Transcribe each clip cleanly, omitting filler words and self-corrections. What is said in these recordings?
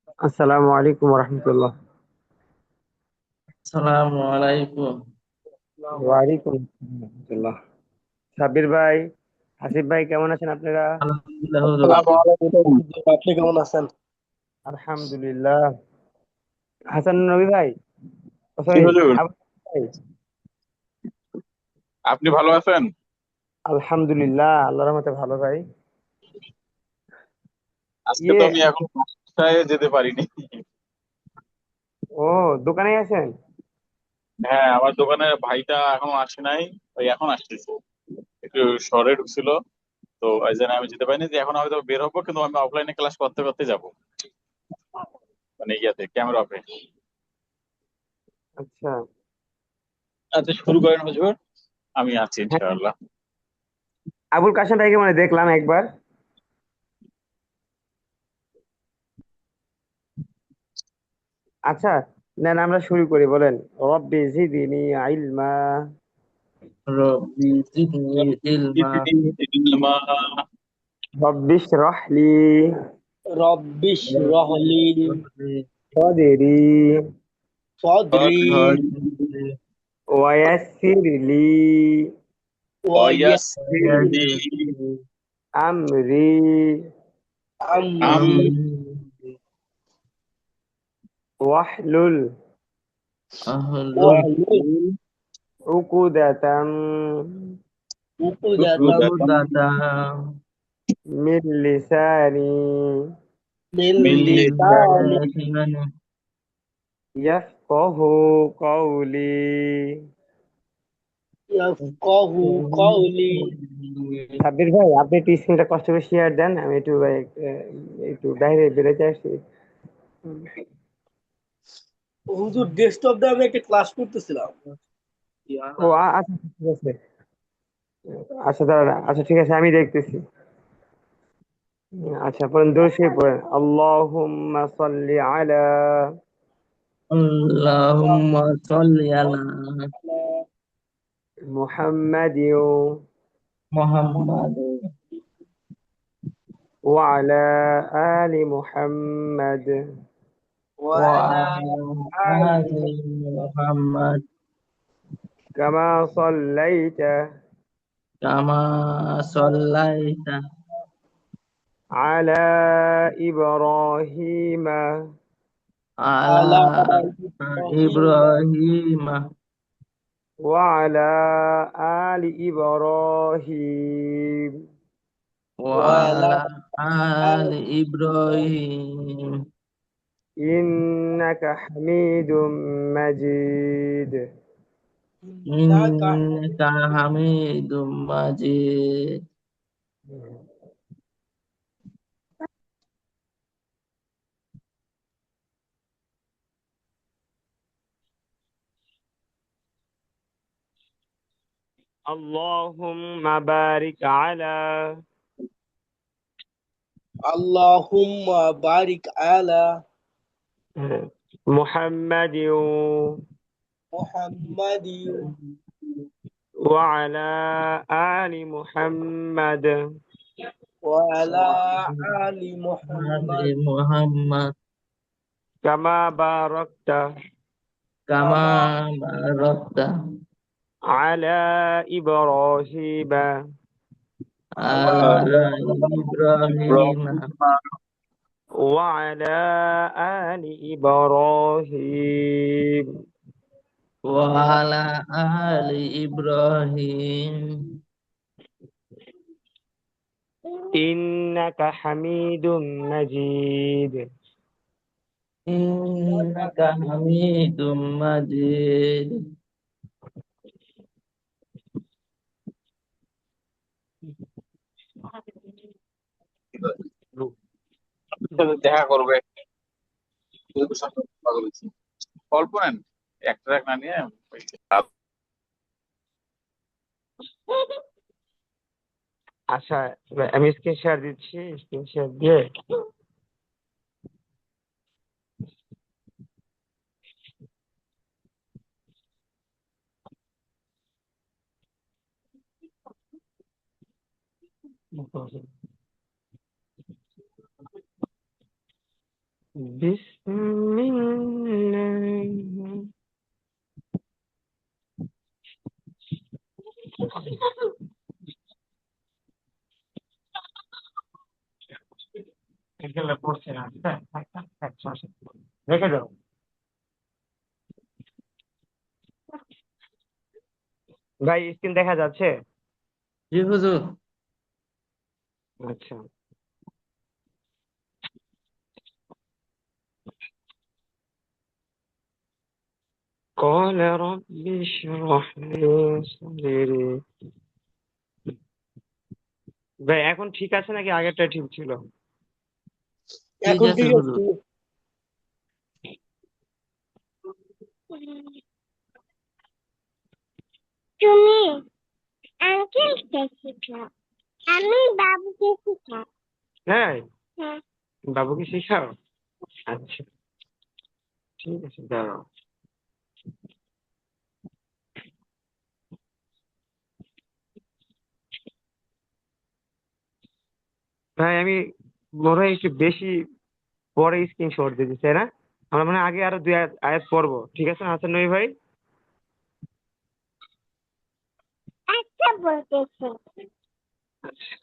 আসসালামু আলাইকুম রহমতুল্লাহ। সালামু আলাইকুম। ওয়ালাইকুম আসসালাম রহমতুল্লাহ। সাব্বির ভাই, হাসিফ ভাই, কেমন আছেন আপনারা? আলহামদুলিল্লাহ হুজুর। আসসালামু আলাইকুম হুজুর, আপনি কেমন আছেন? আলহামদুলিল্লাহ। হাসান নবী ভাই, জি সরি, হুজুর। আবু ভাই। আপনি ভালো আছেন? আলহামদুলিল্লাহ, আল্লাহর রহমতে ভালো ভাই। আজকে তো ইয়ে, আমি এখন বাসায় যেতে পারিনি। ও, দোকানে আছেন? হ্যাঁ, আমার দোকানের ভাইটা এখনো আসে নাই। ওই এখন আসতেছে, একটু শহরে ঢুকছিল। তো এই জন্য আমি যেতে পারিনি, যে এখন হয়তো বের হবো, কিন্তু আমি অফলাইনে ক্লাস করতে করতে যাবো, মানে ইয়াতে ক্যামেরা অফে। আচ্ছা। আচ্ছা, শুরু করেন হুজুর, আমি আছি হ্যাঁ, ইনশাআল্লাহ। আবুল কাশেম ভাইকে মানে দেখলাম একবার। আচ্ছা, নেন আমরা শুরু করি, বলেন। রব্বি জিদনি ইলমা। রব্বি জিদনি ইলমা। ইলমা। রব্বি ইশরাহ লি রব্বিশ রব্বি রহলি ইশরাহলি সাদরি সদরি সাদরি ওয়ায়াসসির লি ওয়াইয়াসির ওয়ায়াসসির আমরি আমরি আমরি ওয়াহলুল আহলুল ওয়াহলুল উকুদাতাম উকুদাতাম উকুদাতাম মিন লিসানি মিন মিন লিসানি লিসানি ইয়াফকাহু কওলি। ইয়াফকাহু কওলি। সাব্বির ভাই, আপনি একটু স্ক্রিনটা কষ্ট করে শেয়ার দেন, আমি একটু ভাই একটু বাইরে বেরোতে আসছি। হুজুর, ডেস্কটপ দিয়ে আমি একটা ক্লাস করতেছিলাম। ও, আচ্ছা ঠিক আছে। আচ্ছা দাঁড়া, আচ্ছা ঠিক আছে, আমি দেখতেছি। আচ্ছা, পড়েন, দর্শি পড়েন। আল্লাহুম্মা সাল্লি আলা আল্লাহুম্মা সাল্লি আলা মুহাম্মাদিন মুহাম্মাদ ওয়া আলা আলি মুহাম্মাদ ওয়া ওয়ালা আলা আলি আলি মুহাম্মাদ কামা সাল্লাইতা কামা সাল্লাইতা আলা ইব্রাহিমা আলা আলা ইব্রাহিম ওয়া আলা আলি ইব্রাহিম ওয়া ওয়ালা আলা আলি আলি ইব্রাহিম ইন্নাকা হামিদুম মাজিদ। ইন্নাকা ইন্নাকা হামিদুম মাজিদ। اللهم بارك على আল্লাহুম্মা বারিক আলা محمد মুহাম্মাদিন وعلى آل محمد ওয়ালা ওয়া আলি আলি মুহাম্মাদ মুহাম্মাদ كما باركت কামা কামা বারাকতা على إبراهيم আলা আলা ইব্রাহিম وعلى آل إبراهيم ওয়া আলা আলি ইব্রাহিম إنك حميد مجيد. ইন্নাকা হামিদুম মাজিদ। আপনার সাথে দেখা করবে, যেহেতু সামনে পাগল হয়েছি। অল্প নেন, একটা ট্রাক না নিয়ে। আচ্ছা, আমি স্ক্রিন শেয়ার দিচ্ছি, স্ক্রিন শেয়ার দিয়ে বিসমিল্লাহ। এগুলো পড়ছে না, থাক, থাক, থাক, থাক, সমস্যা নেই। রেখে দাও। ভাই স্ক্রিন দেখা যাচ্ছে? জি হুজুর। আচ্ছা। قال رب اشرح لي صدري। ভাই এখন ঠিক আছে নাকি আগেরটা ঠিক ছিল? ঠিক এখন আছে ঠিক হুজুর। আছে। তুমি আঙ্কেলকে শিখাও, আমি বাবুকে শিখাও। হ্যাঁ, হ্যাঁ, বাবুকে শিখাও। আচ্ছা ঠিক আছে, দাঁড়াও। ভাই আমি মনে হয় একটু বেশি পরে স্ক্রিনশট দিচ্ছি, তাই না? আমরা মানে আগে আরো দুই আয়াত আয়াত পড়বো, ঠিক আছে না হাসান নবী ভাই? আচ্ছা বলতেছে। আচ্ছা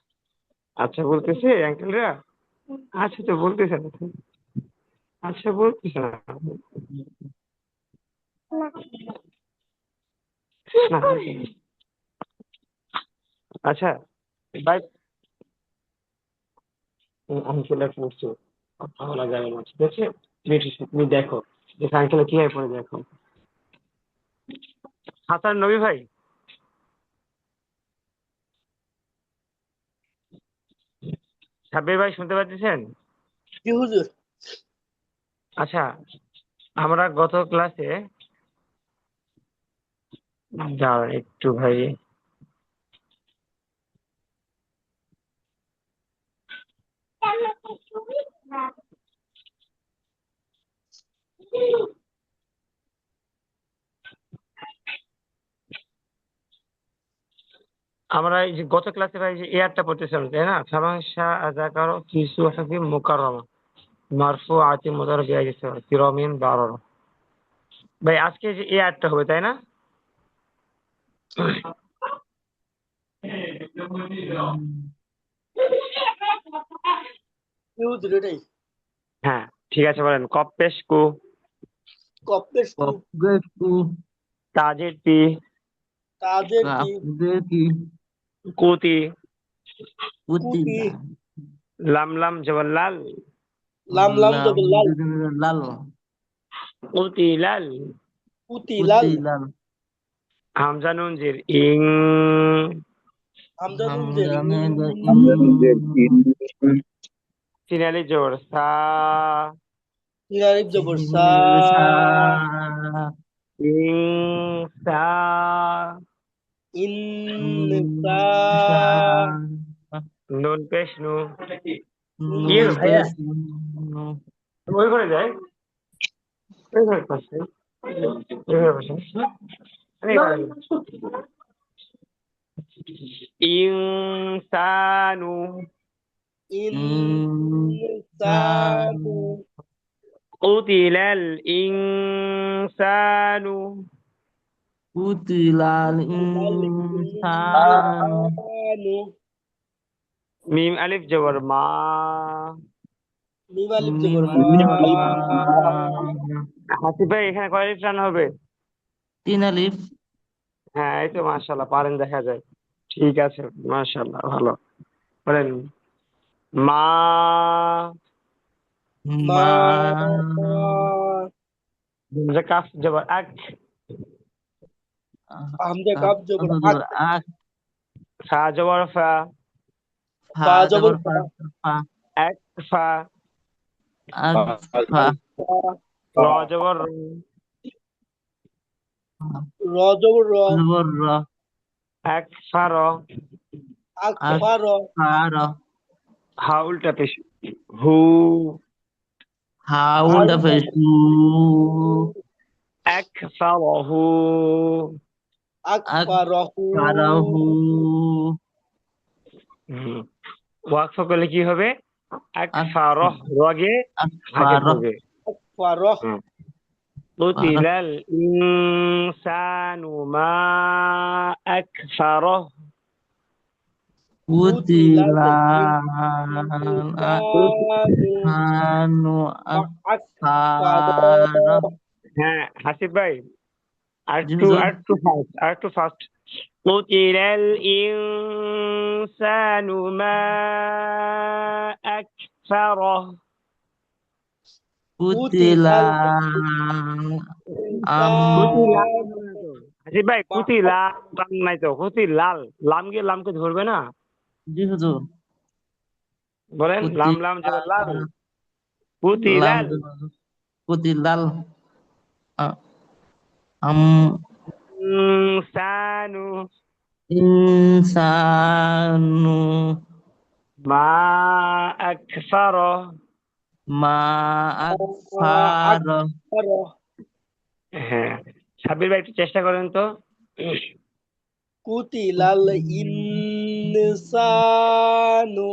আচ্ছা বলতেছে আঙ্কেলরা। আচ্ছা তো বলতেছে না, আচ্ছা বলতেছে না। না। না, আচ্ছা ভাই আঙ্কেলরা পড়ছে, কথা বলা যাবে না, ঠিক আছে? তুমি দেখো যে আঙ্কেলরা কিভাবে পড়ে, দেখো। হাসান নবী ভাই, সাব্বির ভাই শুনতে পাচ্ছেন? জি হুজুর। আচ্ছা, আমরা গত ক্লাসে, দাঁড়ান একটু ভাই, আমরা এই যে গত ক্লাসে ভাই যে এয়ারটা পড়তেছিলাম, তাই না? সমস্যা আজাকারো কিছু হাফি মুকাররমা মারফু আতি মুদার বিআইসা কিরামিন বারারা। ভাই আজকে যে এয়ারটা হবে, তাই না? জি হুজুর এটাই। হ্যাঁ ঠিক আছে, বলেন। কপ্পেশ কু, কপেশ টু, কপগেটু, তাজের তি, তাজের টি, কাপগেটি, কুতি, কুতি, পুতিলা, লামলাম জবল্লাল, লাম লাম লাম জবর লাল, লাল, কুতিলাল, পুতি লাল, পুতিলাল, হামজা নুন জির ইং, হামজা নুন জের হামজানে ইন, সিনালি জোর সা, সিন আলিফ জবর সা, সা, ইং সা, ইন সা, সা, নুন পেশ নু। নুন কি নুন হলো পেশ ভাইয়া? পেশ, ওই ঘরে যাই, ওই ঘরে পাশে, ওই ঘরে পাশে, এই ঘরে। ইনসানু, ইনসান, ইনসানু, কুতিলাল ইনসানু, পুতিলাল লাল ইনসান, ইনসানু, মিম আলিফ জবর মা, মিম আলিফ মিম জবর মা, হাসিব ভাই এখানে কয় আলিফ টান হবে? 3 আলিফ। হ্যাঁ এই তো মাশাআল্লাহ পারেন, দেখা যায়। ঠিক আছে, মাশাআল্লাহ ভালো। বলেন মা, মা, মা, হামজা কাফ জবর আক, হামজা কাব জবর আক, আক, ফা জবর ফা, ফা ফা জবর জবর ফা, ফা, ফা, এক ফা, আক, ফা, র জবর র, র জবর র, জবর র, এক ফা র, আক আক, ফা র, ফা র, হা উল্টা পেশ হু, হা হাউ উল্টা পেশ হু, এক ফা হু, আক আক, ফা রহু, ফা র হু, ওয়াকফ করলে কি হবে? আকফারহ রগে হাকে আকফার পড়বে। ফারহ হুম। কুতিলাল ইনসানু মা আকফারহ। কুতিলাল কুতিলাল ইনসানু আকফার। আকফারহ হ্যাঁ হাসিব ভাই, জি হুজুর। আর একটু ফাস্ট। কুতিলাল ইনসানু মা আকফারহ। কুতিলাল কুতিলাল আম কুতিলাল ইনসানু হবে না তো। হাসিব ভাই মা কুতিলাল লাম নাই তো, কুতিলাল লাম গিয়ে লামকে ধরবে না। জি হুজুর। বলেন লাম লাম যাবে লাল। কুতিলাল লাম কুতিলাল কুতিলাল আ- আম ইনসানু ইনসানু মা আকফারহ। মা আকফার। আকফারহ হ্যাঁ সাব্বির ভাই একটু চেষ্টা করেন তো। কুতিলাল ইনসানু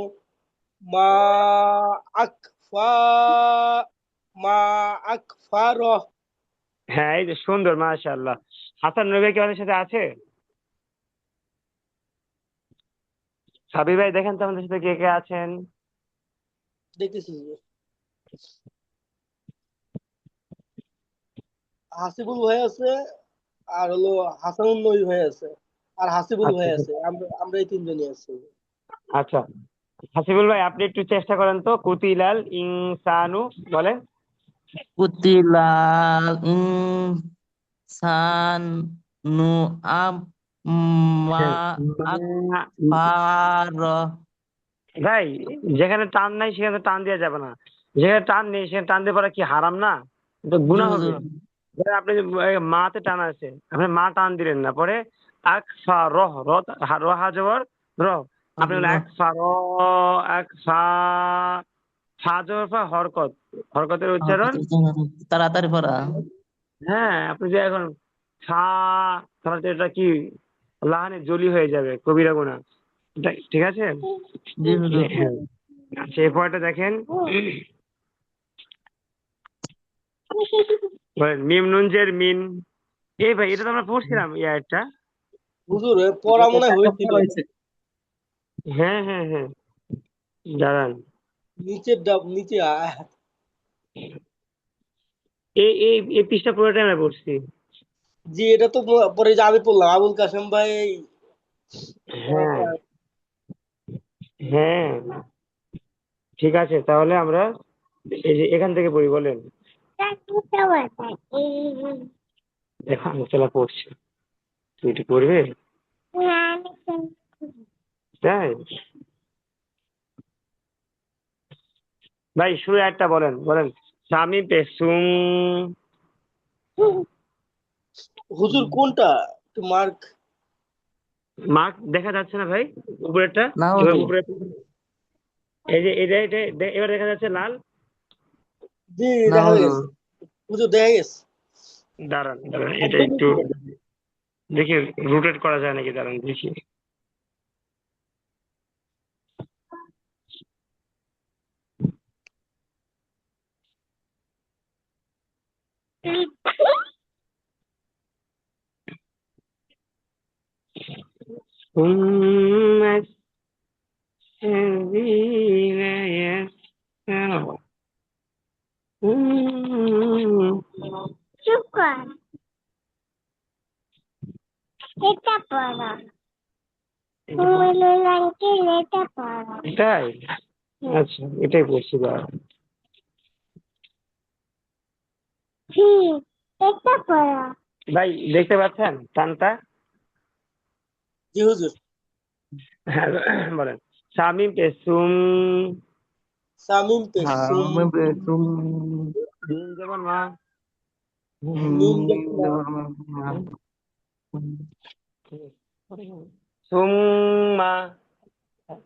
মা আকফা মা আকফারহ। হ্যাঁ এই যে সুন্দর, মাশাআল্লাহ। হাসান নবী কি আমাদের সাথে আছে? সাব্বির ভাই দেখেন তো আমাদের সাথে কে কে আছেন। দেখতেছি হাসিবুল ভাই আছে, আর হলো হাসানুল নবী ভাই আছে, আর হাসিবুল আচ্ছা ভাই আছে। আমরা এই তিনজনই আছি। আচ্ছা, হাসিবুল ভাই আপনি একটু চেষ্টা করেন তো, কুতিলাল ইনসানু বলেন। কুতিলাল ইনসানু আম মা হ্যাঁ আকফার। ভাই যেখানে টান নাই সেখানে টান দেওয়া যাবে না, যেখানে টান নেই সেখানে টান দিয়ে পড়া কি হারাম না? তো জি গুনাহ হবে। হুজুর। ধরেন আপনি যে মাতে টান আছে, আপনি মা টান দিলেন না, পরে আকফা রহ রহা জবর রহ, আপনি বলেন আকফা র আকফা, ফা জবর ফা হরকত, হরকতের উচ্চারণ। তাড়াতাড়ি পড়া। হ্যাঁ আপনি যে এখন ফা, তাহলে তো এটা কি লাহানে জলি হয়ে যাবে, কবিরা গুনাহ। ঠিক আছে। জি হুজুর। হ্যাঁ। আচ্ছা এরপরটা দেখেন, বলেন মিম নুন জের মিন। এই ভাই এটা তো আমরা পড়ছিলাম এই আয়াতটা। হুজুর পড়া মনে হয় হয়েছিল। হ্যাঁ হ্যাঁ হ্যাঁ, দাঁড়ান। নিচের ডাব নিচে এই পৃষ্ঠা পুরোটাই আমরা পড়ছি। জি এটা তো পরে যে আমি পড়লাম আবুল কাসেম ভাই। হ্যাঁ হ্যাঁ, ঠিক আছে তাহলে আমরা এই যে এখান থেকে পড়ি, বলেন। দেখো আমি চলা পড়ছি, তুই একটু পড়বে? তাই ভাই শুরু একটা বলেন, বলেন। স্বামী পেসুম। হুজুর কোনটা একটু মার্ক? মার্ক দেখা যাচ্ছে না ভাই, উপরেরটা। না এবার হুজুর। উপরে, এই যে এটা এবার দেখা যাচ্ছে লাল। জি না দেখা হুজুর। গেছে। হুজুর দেখা গেছে। দাঁড়ান দাঁড়ান এটা একদম একটু উপরে। দেখি রোটেট করা যায় নাকি, দাঁড়ান দেখি। ثم السبيل يسره শুকর, এটা পড়ো, কুমিল্লার আঙ্কেল এটা পড়ো। এটাই, আচ্ছা এটাই পড়ছি, দাঁড়ান। হুম, এটা পড়ো। ভাই দেখতে পাচ্ছেন টানটা? জি হুজুর। হ্যাঁ বলেন। শামিম পেসুম। সামিম পেসুম আমি বেতুম মিম যেমন মা। মিম দেখনা সুম্মা।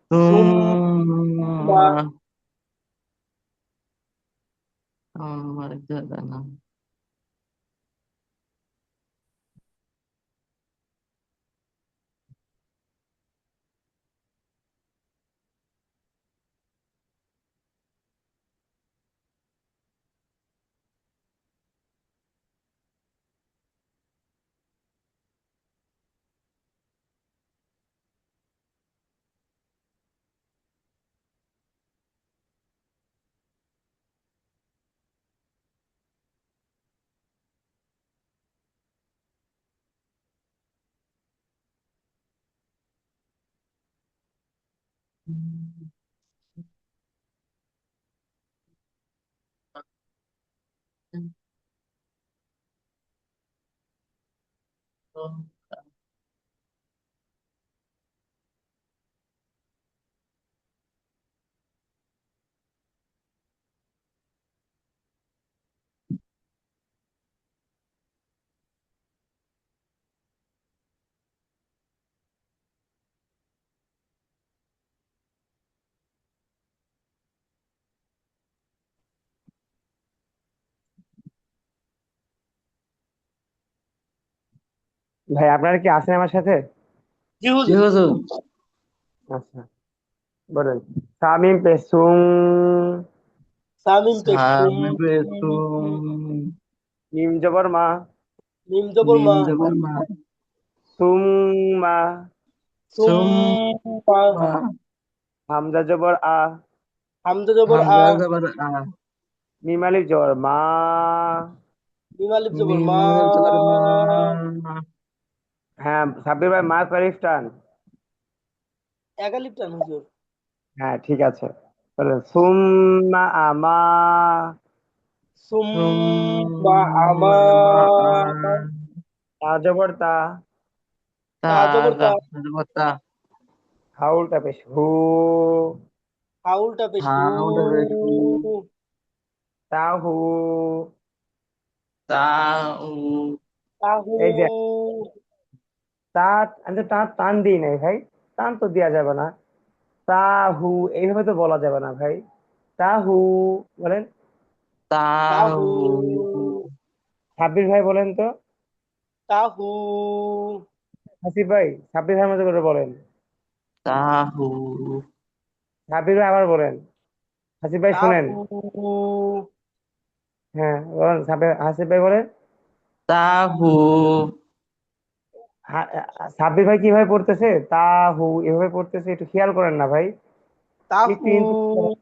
সুম্মা আমার জায়গা না। ভাই আপনারা কি আছেন আমার সাথে? জি জি হুজুর। হুজুর। আচ্ছা, বলেন। সামিম পেসুম। সামিন পেখম। সামনে পেছুম। মিম জবর মা। মিম জবর মিম মা। জবর মা। সুম মা। সুম সুম্মা। মা। হামজা জবর আ। হামজা জবর আ। হামজা জবর আ। মিম আলিফ জবর মা। মিম আলিফ জবর মিম মা। জবর মা। হ্যাঁ সাব্বির ভাই, মা আলিফ টান। এক আলিফ টান হুজুর। হ্যাঁ ঠিক আছে, বলেন। সুম্মা আমা। সুম সুম্মা আমা। মা আ। তা জবর তা। তা তা জবর তা। জবর তা। হাউলটা পেশ হু। হাউলটা পেশ হু। হাউটা পেছু। তাহু। তা উ। তাহু। এই যে তা, আমি তো টান দিই নাই ভাই, টান তো দেওয়া যাবে না। তাহু এইভাবে তো বলা যাবে না ভাই। তাহু বলেন। তা তাহু। উ। সাব্বির ভাই বলেন তো। তাহু। হাসিফ ভাই, সাব্বির ভাইয়ের মতো করে বলেন। তাহু। সাব্বির ভাই আবার বলেন। হাসিফ ভাই শুনেন। তাহু। হ্যাঁ বলেন, হাসিফ ভাই বলেন। তাহু। সাব্বির ভাই কিভাবে পড়তেছে, তাহু এভাবে পড়তেছে, একটু খেয়াল করেন না ভাই। একটু তাহু। ইনপুট করেন।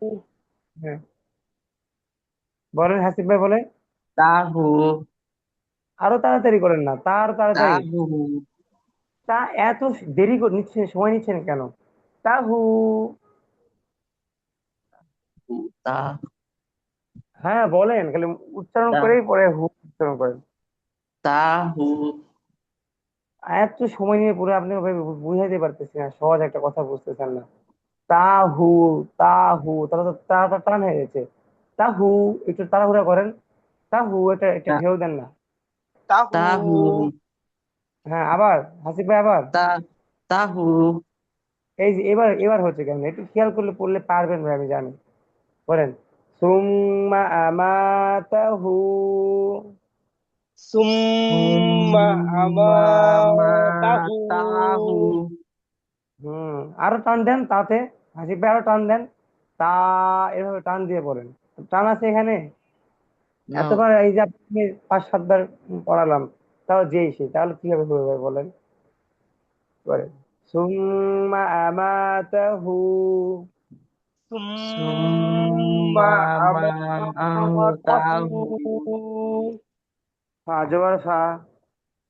হ্যাঁ বলেন, হাসিফ ভাই বলেন। তাহু। আরো তাড়াতাড়ি করেন না, তার তাড়াতাড়ি। তাহু। তা এত দেরি করে নিচ্ছেন, সময় নিচ্ছেন কেন? তাহু। তা হ্যাঁ বলেন, খালি উচ্চারণ তা করেই পরে হু উচ্চারণ করেন। তাহু। এত সময় নিয়ে পুরো আপনি ওভাবে বুঝাইতে পারতেছি না, সহজ একটা কথা বুঝতেছেন না। তাহু। তাহু তাহলে তো তাড়াতাড়ি টান হয়ে গেছে। তাহু, একটু তাড়াহুড়া করেন। তাহু, এটা একটা তা ঢেউ দেন না। তাহু। তাহু। হ্যাঁ আবার, হাসিফ ভাই আবার। তা তাহু। এই যে এবার এবার হচ্ছে কেন, একটু খেয়াল করলে পড়লে পারবেন ভাই, আমি জানি। বলেন। সুম্মা আমাতাহু। সুম্মা সুম্মা আমাতাহু। মাতাহু। হুম, আরো টান দেন তাতে। হাসিফ ভাই আরো টান দেন। তা, এভাবে টান দিয়ে পড়েন। টান আছে এখানে। নাও। এতবার এই যে আপনি 5-7 বার পড়ালাম, তাও যেই সে, তাহলে কিভাবে হবে ভাই বলেন। বলেন। সুম্মা আমাতাহু। সুম্মা সুম্মা আমাতাহু। মাতাহু। ফা জবর ফা।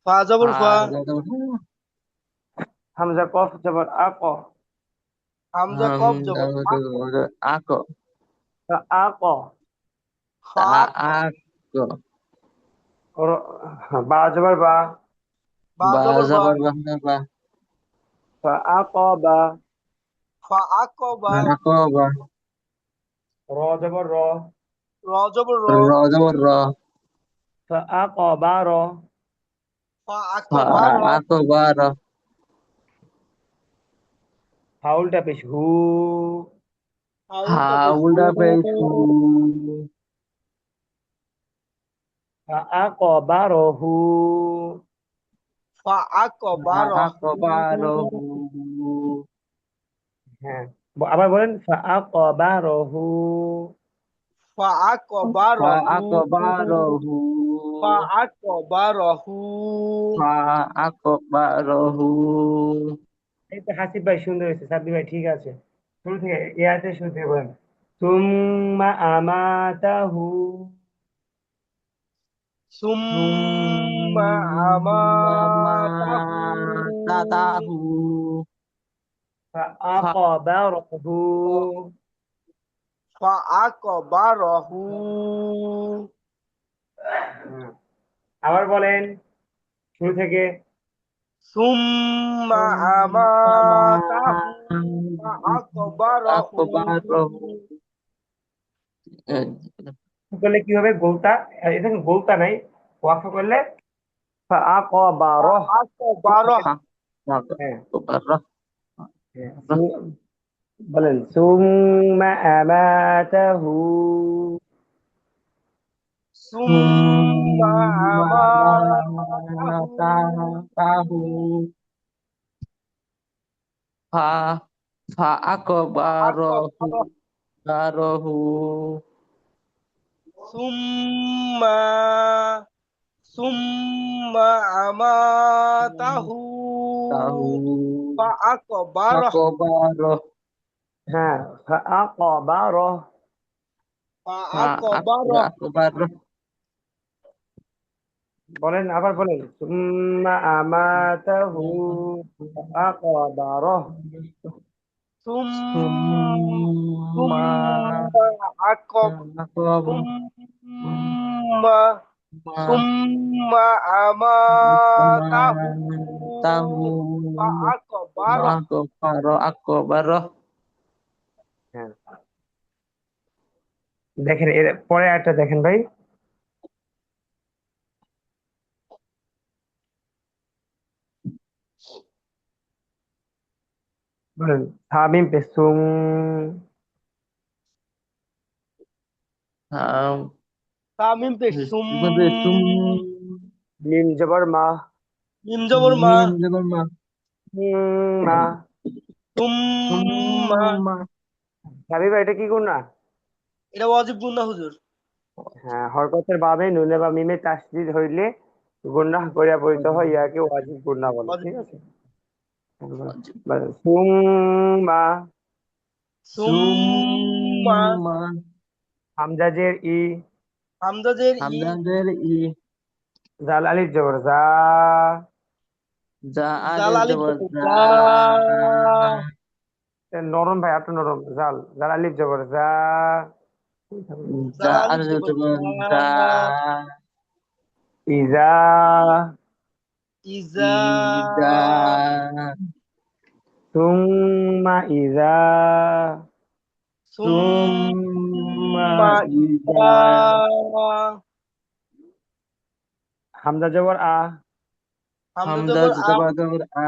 ফা জবর ফা। হামজা কফ জবর আক। হামজা কফ জবর আক। ako. ফা আক। ফা Taako. বা জবর বা। বা Ba জবর বা। zabar bahna ba. ফা আক বা। ফা আকবা। Aqaba. র জবর র। র জবর র। Ra zabar ra. ফা আক বা র। ফা Fa আকবা র। aqbara. হাউলটা পেশ হু। হাউলটা পেশ হু। Haula pesu. ফা আক বা র হু। ফা আকবা Fa র হু। aqbarahu. হ্যাঁ, আবার বলেন। ফা আক বা র হু। ফা আকবা র Fa হু। aqbarahu. ফা আকবা র হু। Fa aqbarahu. এই তো হাসিফ ভাই সুন্দর হয়েছে, সাব্বির ভাই ঠিক আছে। শুরু থেকে ইয়াতে শুরু থেকে বলেন। সুম্মা আমাতাহু। সুম্মা Summa আমাতাহু। matatahu. فأقبره فأكبره আবার বলেন শুরু থেকে ثم أماته فأكبره করলে কি হবে গোলটা এটা গোলটা নাই ওয়াকফ করলে فأقبره فأكبره হ্যাঁ বলেন ثم أماته ثم أماته فأكبره ثم ثم أماته فأكبره হ্যাঁ فأقبره فأكبره বলেন আবার বলেন ثم أماته فأقبره ثم عقب ثم ثم أماته فأكبره হ্যাঁ দেখেন এর পরে একটা দেখেন ভাই বলেন হামিম পেসুম তামিম পেশুম মিম জবর মা মিম জবর মা মা তুম্মা হাবিবা এটা কি গুণ না এটা ওয়াজিব গুন্না হুজুর হ্যাঁ হরকতের বাবে নুনে বা মিমে তাসদিদ হইলে গুনাহ করিয়া পড়িতে হয় ইয়াকে ওয়াজিব গুনাহ বলে ঠিক আছে বলেন সুম্মা সুম্মা হামজাজের ই হামজাদের ই জাল আলিফ জবর জা জাল আলিফ জবর এ নরম ভাই এত নরম জাল জাল আলিফ জবর জা জাল আলিফ জবর ইজা ইজা সুম্মা ইজা সুম্মা ইজা হামজা জবর আ হামজা জবর আ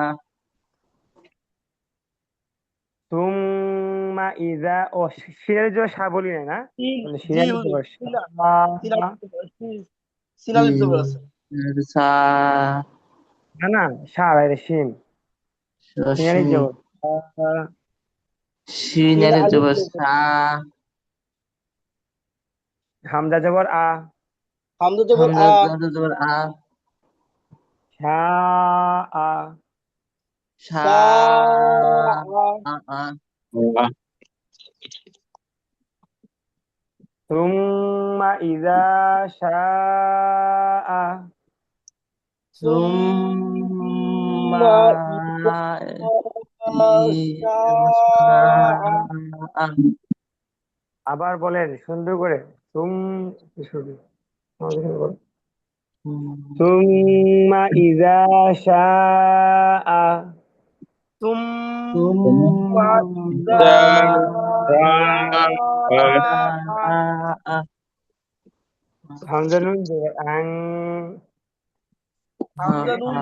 সুম্মা ইজা ও সিনের জন্য সা বলি নাই না মানে জি সিনের হুজুর জবর সিন আলিফ জবর আছে না না সা বাইরে শিন সিনের জবর হামজা জবর আ হামজা জবর আ শা আ সা সুম্মা ইজা শাআ সুম্মা ইজা আবার বলেন সুন্দর করে তুম শুরু সুম্মা ইজা শাআ সুম্মা ইজা হামজা নুন জবর আং হামজা নুন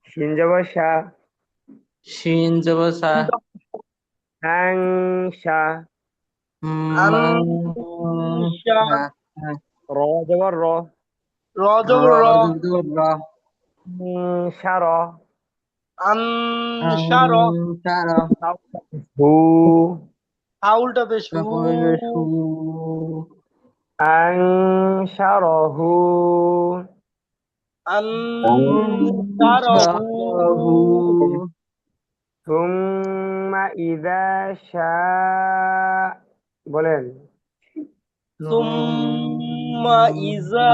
শিন জবর শা আং শা র জবর র র জবর র শা র আনসার হু হাউলটা বেশ আং শা র হু আনসারহু সুম্মা ইজা শাআ বলেন সুম্মা ইজা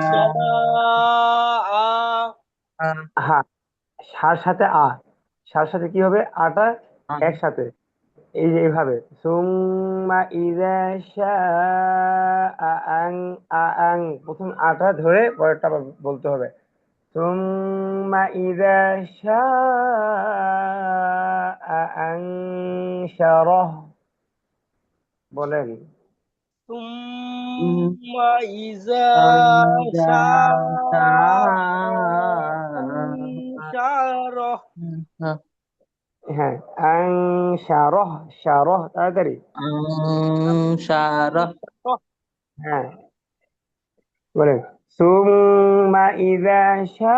শাআ হ্যাঁ সার সাথে সার সাথে কি হবে, আটা একসাথে, এই যে এইভাবে সুম্মা ইযা শাআ আন আং, প্রথম আটা ধরে পরেরটা আবার বলতে হবে সুম্মা ইযা শাআ আনশারাহ। বলেন। ثم إذا شاء أنشره হ্যাঁ, আনশারাহ, শারাহ তাড়াতাড়ি। সারা হ্যাঁ বলেন সুম্মা ইযা শাআ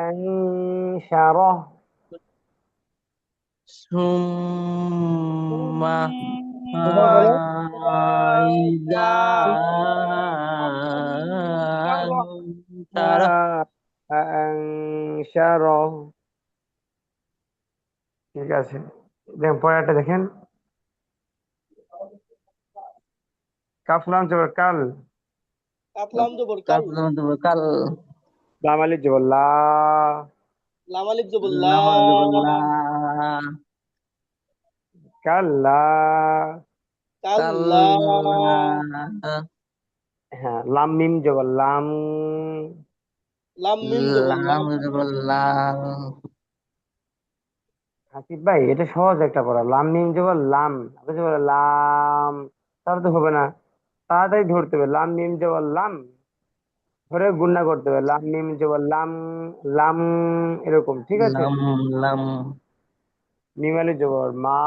আনশারাহ। সুম্মা ثم বলো। ইদা أنشره সারা আনশারাহ। ঠিক আছে, দেখেন পরেরটা দেখেন, কাফ লাম জবর কাল, কাফলাম জবর কাল, কাল লাম আলিফ জবর লা, লাম আলিফ জবর লা, লামাজুল্লাহ কাল্লা। কাল্লা, হ্যাঁ, লাম মিম জবর লাম, লাম মিম জবর লাম, লামাজুল্লাহ হাসিব ভাই এটা সহজ একটা পড়া, লাম মিম জবর লাম, আপনি যে বলে লাম, তাহলে তো হবে না, তাড়াতাড়ি ধরতে হবে, লাম মিম জবর লাম, ধরে গুণনা করতে হবে, লাম মিম জবর লাম, লাম, এরকম, ঠিক আছে। লাম লাম মিম আলিফ জবর মা,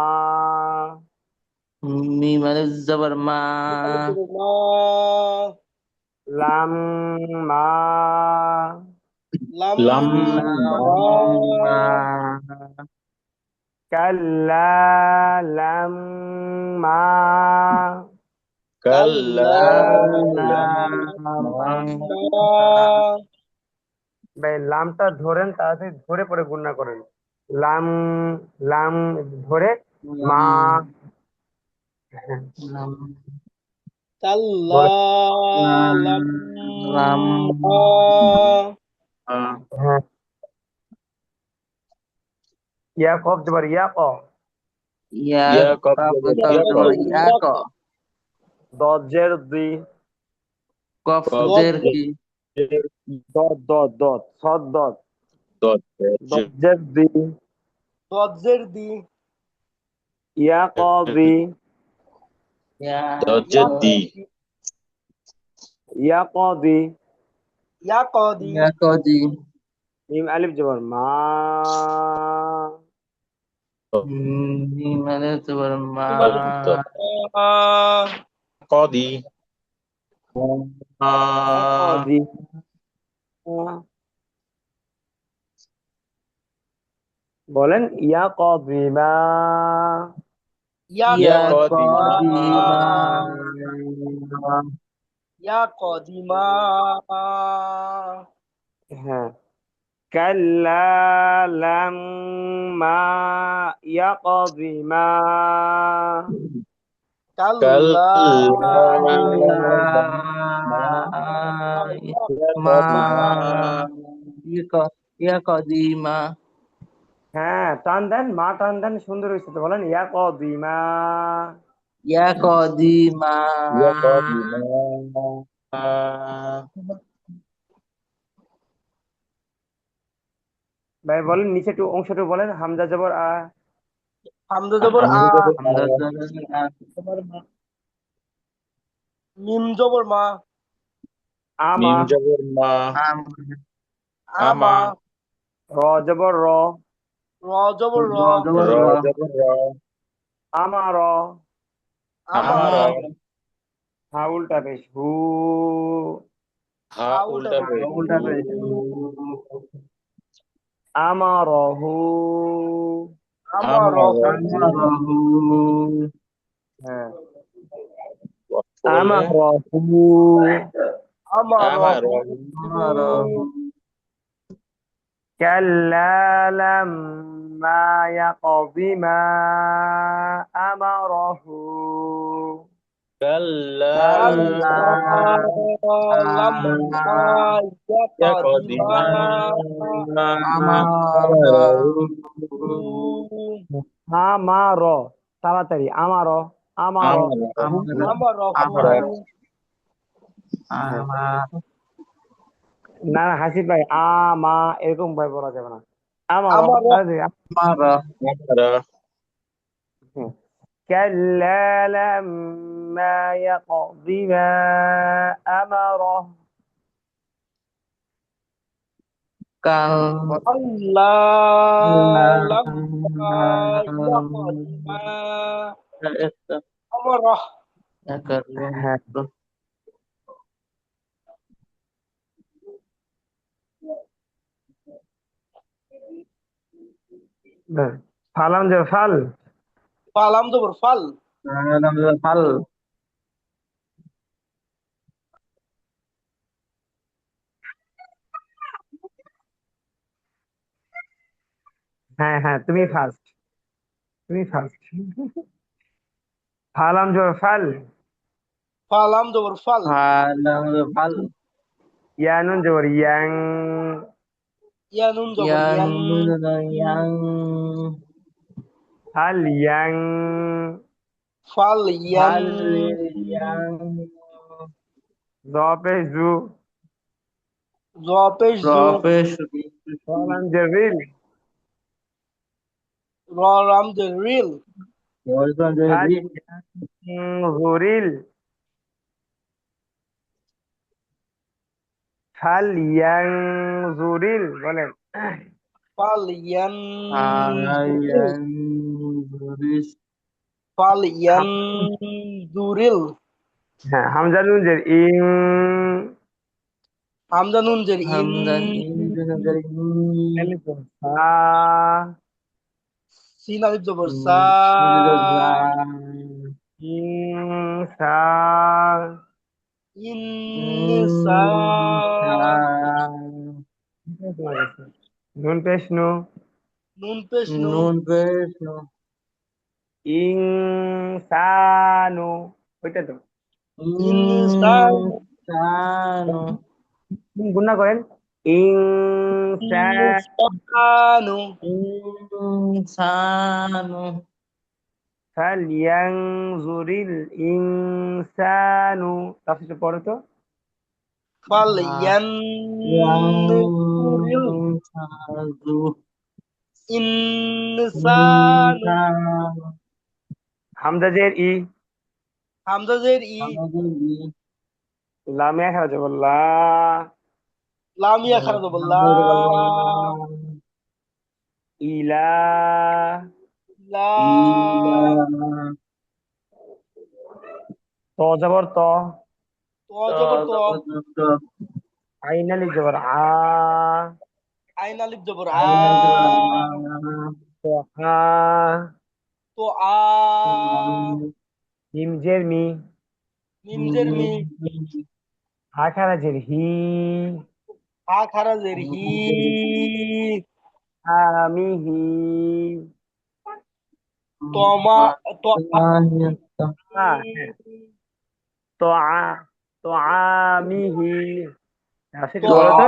মিম আলিফ জবর মা মিম আলিফ জবর মা, লাম মা, লাম লাম লাম মা, মা কাল্লা, লাম মা, কাল্লা কাল্লা, কাল্লা লাম মা, ভাই লামটা ধরেন, তাড়াতাড়ি ধরে পরে গুণনা করেন, লাম, লাম ধরে মা। হ্যাঁ, লাম কাল্লা, বলে। লাম লাম মা, হ্যাঁ, ইয়া কফ জবর ইয়া ক, ইয়া ইয়া কফ কফ জবর কফ ইয়া ক, জবর ইয়া ক দদ জের দি, কফ কফ জের কি দদ দদ দদ সদ দদ, দত দদ জের দি, দজ্জের দি, ইয়া ক দি, ইয়া ইয়া দজ্জতি ইয়া ক দি, ইয়া কদি, ইয়া কদি মিম আলিফ জবর মা, মিম আলিফ জবর মা মিম আলিফ জবর মা, কদি ইয়া ক দি, বলেন ইয়া ক দি মা, ইয়া ইয়া ইয়া কদিমা, কদিমা কদিমা ইয়া কদিমা, হ্যাঁ, কাল্লা লাম্মা ইয়াকদি মা, কাল্লা, কাল্লা মা মা কদিমা ইয়া কদিমা হ্যাঁ টান দেন, মা টান দেন, সুন্দর হয়েছে তো, বলেন ইয়াকদি মা। ইয়া কদিমা ইয়া কদিমা ভাই বলেন নিচে একটু অংশটুকু বলেন, হামজা জবর আ, হামজা জবর আ, হামজা জবর আ, মিম জবর মা, আমা, মিম জবর মা, আমা, আমা, র জবর র, র জবর র, র জবর র, আমার, আমার, আমার, হা উল্টা পেশ হু, হা হা উল্টা উল্টা পেশ পেশ হু, আমারহু, আমার, আমার হ্যাঁ, বলে আমারহু, আমার, আমার كلا لما يقض ما أمره كلا كلا لما يقض يقضي ما أمره আমারও তাড়াতাড়ি আমারও আমারও أمره أمره أمره হ্যাঁ أمره না না হাসিব ভাই আমা এরকম ভাই বলা যাবে না আমারও أمره أمره أمره كلا لما يقض ما أمره كلا كلا لما يقض ما أمره হ্যাঁ ফালাম যে ফাল فلم دبر فل فل হ্যাঁ হ্যাঁ তুমি ফার্স্ট ফালাম যে ফাল فلم دبر فل فل ইয়ানুন জবর ইয়াং يا نون دبر ين yang ফাল ইয়াং فل ين hal yang জপে জু زوبش زو professional ফালাম যে রিল رام the real ফাল জুরিল ফাল ইয়াং জুরিল বলেন فل ين yang tulis فل ين دوريل হ্যাঁ হামজা নুন যে ইং حمزة نون در إن hamdan dari alif সা سين ألف زبر سا ইনসা إنسان নুন পেশ নু نون পেশ نو nun pesno ইনসানু ওইটা তো إنسان insano গুণা করেন ইনসান insano ফালইয়ানজুরিল ইনসানু তাফসীরটা পড়ো তো فلينظر insano الإنسان insano হামজা জের ই حمزة زير إي লামে খারাপ যাব লা لام يا خرج بالله ইলা لا ত জবর ত تو جبر تو আইন আলিফ জবর আ عين ألف زبر তো আ تو মিম জের মি ميم زير مي হা খারা জের হি ها خرج زير هي আমিহি توما تو তো তো আমিহি আসলে তো বলো তো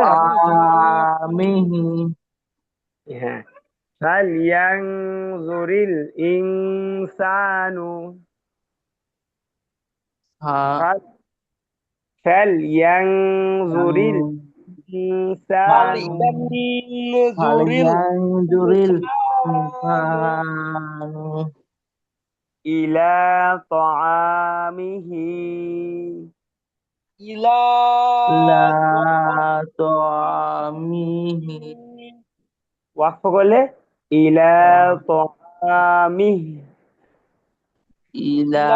amihi হ্যাঁ ফালইয়ানজুরিল ইনসানু ha ফালইয়ানজুরিল ইনসানু فلينظر yang juril الإنسان insano ইলা তাআমিহি إلى la tuamihi ওয়াকফ করলে ইলা তাআমিহি ila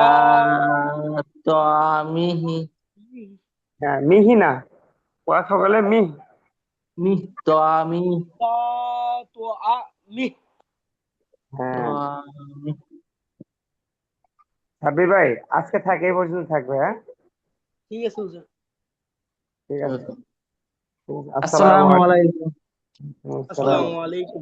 tuamihi হ্যাঁ মিহি না ওয়াকফ করলে মিহ mih tuami طعامه হ্যাঁ tuami সাব্বির ভাই আজকে থাকে এই পর্যন্ত থাকবে হ্যাঁ ঠিক আছে হুজুর ঠিক আছে assalamualaikum আসসালামু আসসালামু আলাইকুম